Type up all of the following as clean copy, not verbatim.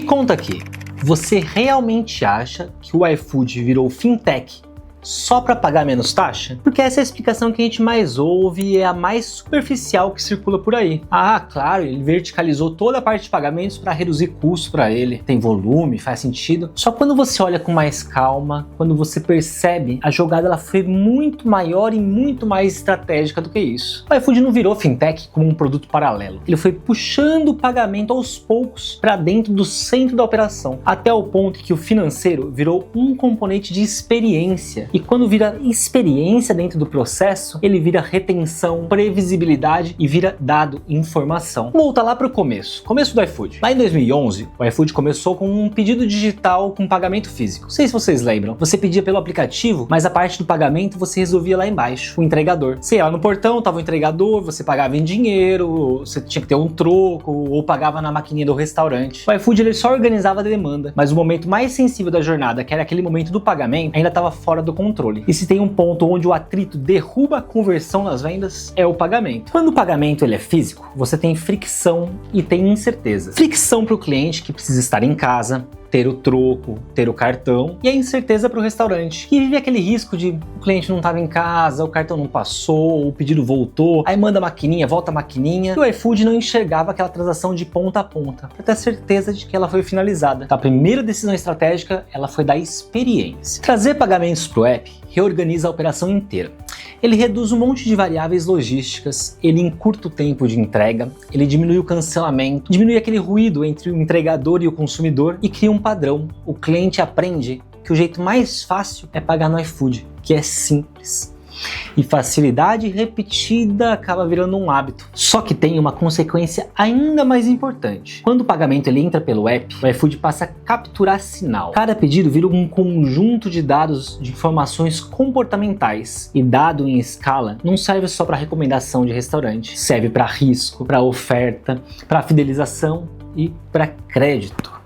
Me conta aqui, você realmente acha que o iFood virou fintech só para pagar menos taxa? Porque essa é a explicação que a gente mais ouve e é a mais superficial que circula por aí. Ah, claro, ele verticalizou toda a parte de pagamentos para reduzir custos para ele. Tem volume, faz sentido. Só quando você olha com mais calma, quando você percebe, a jogada ela foi muito maior e muito mais estratégica do que isso. O iFood não virou fintech como um produto paralelo. Ele foi puxando o pagamento aos poucos para dentro do centro da operação, até o ponto que o financeiro virou um componente de experiência. E quando vira experiência dentro do processo, ele vira retenção, previsibilidade e vira dado, informação. Vamos voltar lá para o começo do iFood. Lá em 2011, o iFood começou com um pedido digital com pagamento físico. Não sei se vocês lembram, você pedia pelo aplicativo, mas a parte do pagamento você resolvia lá embaixo, o entregador. Você ia lá no portão, tava o entregador, você pagava em dinheiro, você tinha que ter um troco ou pagava na maquininha do restaurante. O iFood ele só organizava a demanda, mas o momento mais sensível da jornada, que era aquele momento do pagamento, ainda estava fora do controle. E se tem um ponto onde o atrito derruba a conversão nas vendas, é o pagamento. Quando o pagamento ele é físico, você tem fricção e tem incerteza. Fricção para o cliente que precisa estar em casa, ter o troco, ter o cartão, e a incerteza para o restaurante, que vive aquele risco de o cliente não estava em casa, o cartão não passou, o pedido voltou, aí manda a maquininha, volta a maquininha, e o iFood não enxergava aquela transação de ponta a ponta, para ter certeza de que ela foi finalizada. Então, a primeira decisão estratégica, ela foi da experiência. Trazer pagamentos para o app reorganiza a operação inteira. Ele reduz um monte de variáveis logísticas, ele encurta o tempo de entrega, ele diminui o cancelamento, diminui aquele ruído entre o entregador e o consumidor e cria um padrão. O cliente aprende que o jeito mais fácil é pagar no iFood, que é simples. E facilidade repetida acaba virando um hábito. Só que tem uma consequência ainda mais importante. Quando o pagamento ele entra pelo app, o iFood passa a capturar sinal. Cada pedido vira um conjunto de dados de informações comportamentais. E dado em escala não serve só para recomendação de restaurante. Serve para risco, para oferta, para fidelização e para crédito.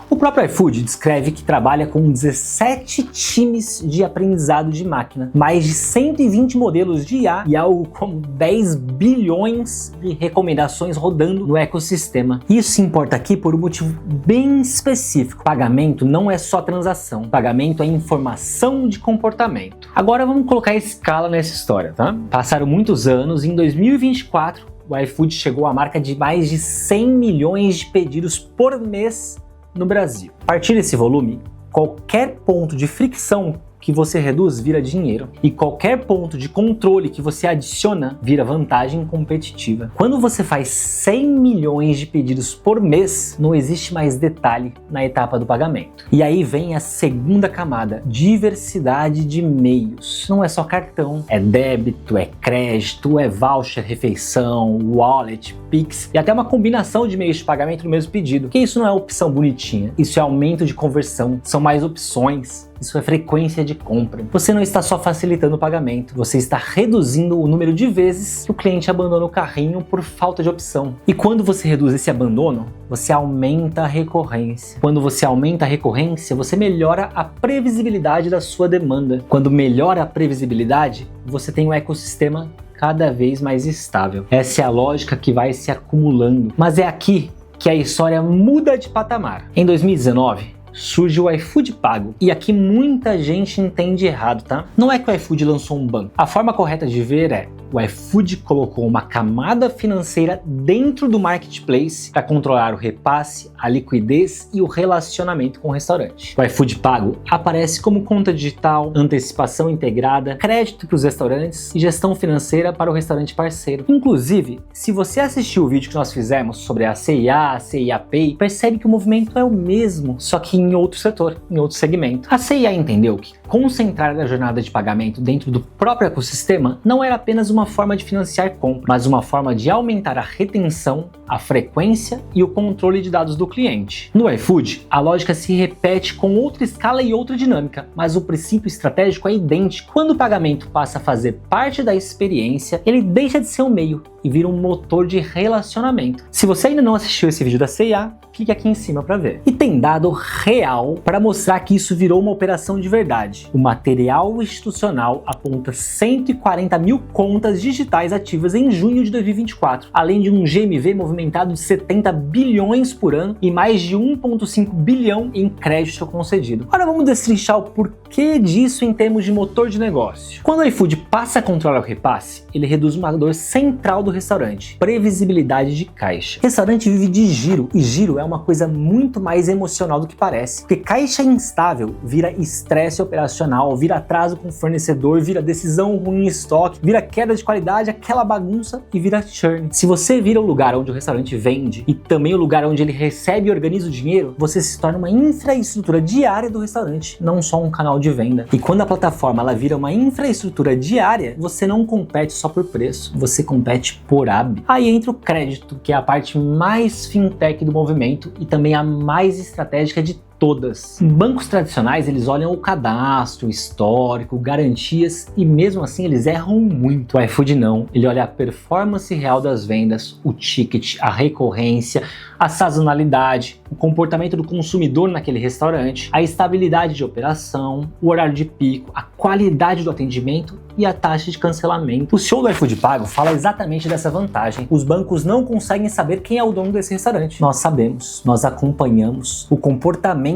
O próprio iFood descreve que trabalha com 17 times de aprendizado de máquina, mais de 120 modelos de IA e algo como 10 bilhões de recomendações rodando no ecossistema. Isso importa aqui por um motivo bem específico. Pagamento não é só transação, pagamento é informação de comportamento. Agora vamos colocar escala nessa história, tá? Passaram muitos anos e em 2024 o iFood chegou à marca de mais de 100 milhões de pedidos por mês no Brasil. A partir desse volume, qualquer ponto de fricção que você reduz vira dinheiro e qualquer ponto de controle que você adiciona vira vantagem competitiva. Quando você faz 100 milhões de pedidos por mês, não existe mais detalhe na etapa do pagamento. E aí vem a segunda camada, diversidade de meios. Não é só cartão, é débito, é crédito, é voucher, refeição, wallet, Pix e até uma combinação de meios de pagamento no mesmo pedido. Que isso não é opção bonitinha, isso é aumento de conversão, são mais opções. Isso é frequência de compra. Você não está só facilitando o pagamento, você está reduzindo o número de vezes que o cliente abandona o carrinho por falta de opção. E quando você reduz esse abandono, você aumenta a recorrência. Quando você aumenta a recorrência, você melhora a previsibilidade da sua demanda. Quando melhora a previsibilidade, você tem um ecossistema cada vez mais estável. Essa é a lógica que vai se acumulando. Mas é aqui que a história muda de patamar. Em 2019, surge o iFood Pago. E aqui muita gente entende errado, tá? Não é que o iFood lançou um banco. A forma correta de ver é: o iFood colocou uma camada financeira dentro do marketplace para controlar o repasse, a liquidez e o relacionamento com o restaurante. O iFood Pago aparece como conta digital, antecipação integrada, crédito para os restaurantes e gestão financeira para o restaurante parceiro. Inclusive, se você assistiu o vídeo que nós fizemos sobre a CIA Pay, percebe que o movimento é o mesmo, só que em outro setor, em outro segmento. A CIA entendeu que concentrar a jornada de pagamento dentro do próprio ecossistema não era apenas uma forma de financiar compra, mas uma forma de aumentar a retenção, a frequência e o controle de dados do cliente. No iFood, a lógica se repete com outra escala e outra dinâmica, mas o princípio estratégico é idêntico. Quando o pagamento passa a fazer parte da experiência, ele deixa de ser um meio e vira um motor de relacionamento. Se você ainda não assistiu esse vídeo da CIA, clique aqui em cima para ver. E tem dado real para mostrar que isso virou uma operação de verdade. O material institucional aponta 140 mil contas digitais ativas em junho de 2024, além de um GMV movimentado de 70 bilhões por ano e mais de 1,5 bilhão em crédito concedido. Agora vamos destrinchar o porquê disso em termos de motor de negócio. Quando o iFood passa a controlar o repasse, ele reduz uma dor central do restaurante: previsibilidade de caixa. O restaurante vive de giro, e giro é uma coisa muito mais emocional do que parece, porque caixa instável vira estresse operacional, vira atraso com o fornecedor, vira decisão ruim em estoque, vira queda de qualidade, aquela bagunça, e vira churn. Se você vira o lugar onde o restaurante vende e também o lugar onde ele recebe e organiza o dinheiro, você se torna uma infraestrutura diária do restaurante, não só um canal de venda. E quando a plataforma ela vira uma infraestrutura diária, você não compete só por preço, você compete por hábito. Aí entra o crédito, que é a parte mais fintech do movimento e também a mais estratégica de todas. Bancos tradicionais, eles olham o cadastro, o histórico, garantias, e mesmo assim eles erram muito. O iFood não, ele olha a performance real das vendas, o ticket, a recorrência, a sazonalidade, o comportamento do consumidor naquele restaurante, a estabilidade de operação, o horário de pico, a qualidade do atendimento e a taxa de cancelamento. O show do iFood Pago fala exatamente dessa vantagem. Os bancos não conseguem saber quem é o dono desse restaurante. Nós sabemos, nós acompanhamos o comportamento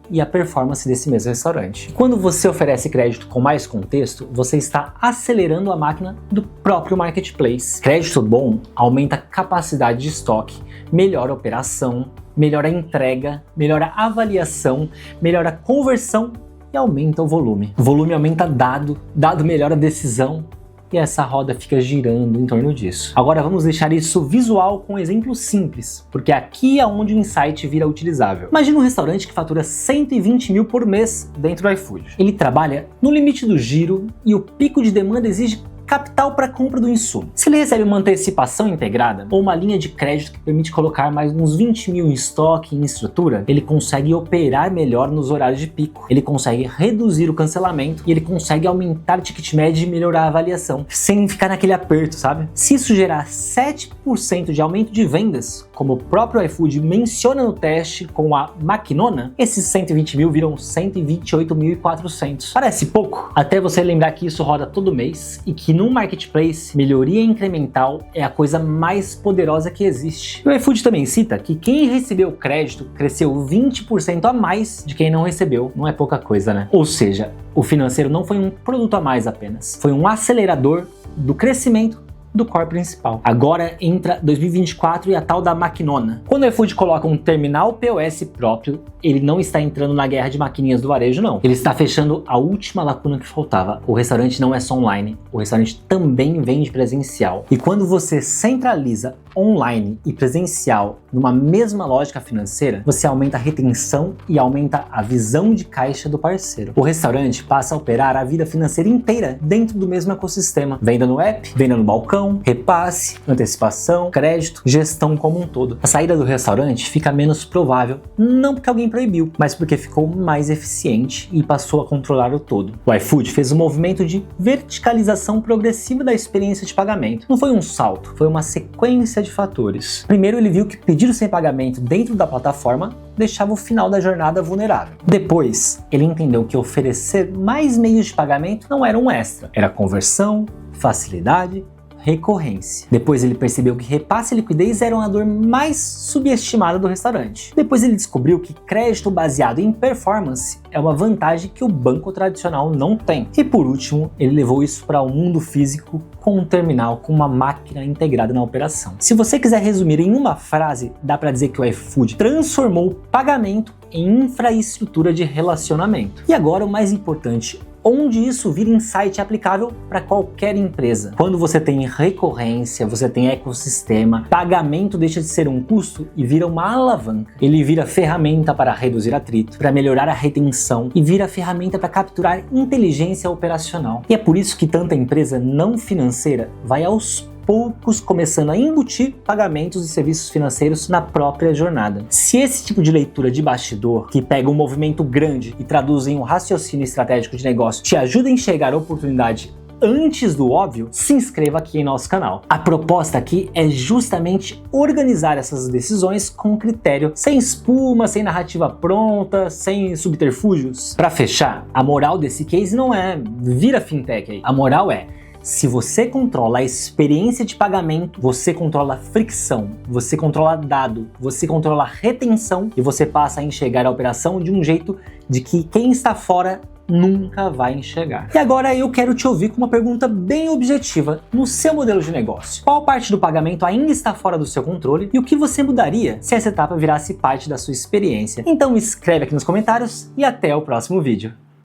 e a performance desse mesmo restaurante. Quando você oferece crédito com mais contexto, você está acelerando a máquina do próprio marketplace. Crédito bom aumenta a capacidade de estoque, melhora a operação, melhora a entrega, melhora a avaliação, melhora a conversão e aumenta o volume. O volume aumenta dado melhora a decisão, e essa roda fica girando em torno disso. Agora vamos deixar isso visual com um exemplo simples, porque aqui é onde o insight vira utilizável. Imagina um restaurante que fatura 120 mil por mês dentro do iFood. Ele trabalha no limite do giro e o pico de demanda exige capital para compra do insumo. Se ele recebe uma antecipação integrada ou uma linha de crédito que permite colocar mais uns 20 mil em estoque e em estrutura, ele consegue operar melhor nos horários de pico, ele consegue reduzir o cancelamento e ele consegue aumentar o ticket médio e melhorar a avaliação, sem ficar naquele aperto, sabe? Se isso gerar 7% de aumento de vendas, como o próprio iFood menciona no teste com a Maquinona, esses 120 mil viram 128.400. Parece pouco, até você lembrar que isso roda todo mês e que no marketplace, melhoria incremental é a coisa mais poderosa que existe. O iFood também cita que quem recebeu crédito cresceu 20% a mais de quem não recebeu. Não é pouca coisa, né? Ou seja, o financeiro não foi um produto a mais apenas, foi um acelerador do crescimento do core principal. Agora entra 2024 e a tal da Maquinona. Quando o iFood coloca um terminal POS próprio, ele não está entrando na guerra de maquininhas do varejo, não. Ele está fechando a última lacuna que faltava. O restaurante não é só online, o restaurante também vende presencial. E quando você centraliza online e presencial numa mesma lógica financeira, você aumenta a retenção e aumenta a visão de caixa do parceiro. O restaurante passa a operar a vida financeira inteira dentro do mesmo ecossistema. Venda no app, venda no balcão, repasse, antecipação, crédito, gestão como um todo. A saída do restaurante fica menos provável, não porque alguém proibiu, mas porque ficou mais eficiente e passou a controlar o todo. O iFood fez um movimento de verticalização progressiva da experiência de pagamento. Não foi um salto, foi uma sequência de fatores. Primeiro, ele viu que pedir sem pagamento dentro da plataforma deixava o final da jornada vulnerável. Depois, ele entendeu que oferecer mais meios de pagamento não era um extra, era conversão, facilidade, recorrência. Depois ele percebeu que repasse e liquidez eram a dor mais subestimada do restaurante. Depois ele descobriu que crédito baseado em performance é uma vantagem que o banco tradicional não tem. E por último, ele levou isso para o mundo físico com um terminal com uma máquina integrada na operação. Se você quiser resumir em uma frase, dá para dizer que o iFood transformou o pagamento em infraestrutura de relacionamento. E agora o mais importante, onde isso vira insight aplicável para qualquer empresa. Quando você tem recorrência, você tem ecossistema, pagamento deixa de ser um custo e vira uma alavanca. Ele vira ferramenta para reduzir atrito, para melhorar a retenção e vira ferramenta para capturar inteligência operacional. E é por isso que tanta empresa não financeira vai aos poucos começando a embutir pagamentos e serviços financeiros na própria jornada. Se esse tipo de leitura de bastidor, que pega um movimento grande e traduz em um raciocínio estratégico de negócio, te ajuda a enxergar a oportunidade antes do óbvio, se inscreva aqui em nosso canal. A proposta aqui é justamente organizar essas decisões com critério, sem espuma, sem narrativa pronta, sem subterfúgios. Para fechar, a moral desse case não é vira fintech aí. A moral é: se você controla a experiência de pagamento, você controla a fricção, você controla dado, você controla a retenção e você passa a enxergar a operação de um jeito de que quem está fora nunca vai enxergar. E agora eu quero te ouvir com uma pergunta bem objetiva no seu modelo de negócio. Qual parte do pagamento ainda está fora do seu controle e o que você mudaria se essa etapa virasse parte da sua experiência? Então escreve aqui nos comentários e até o próximo vídeo.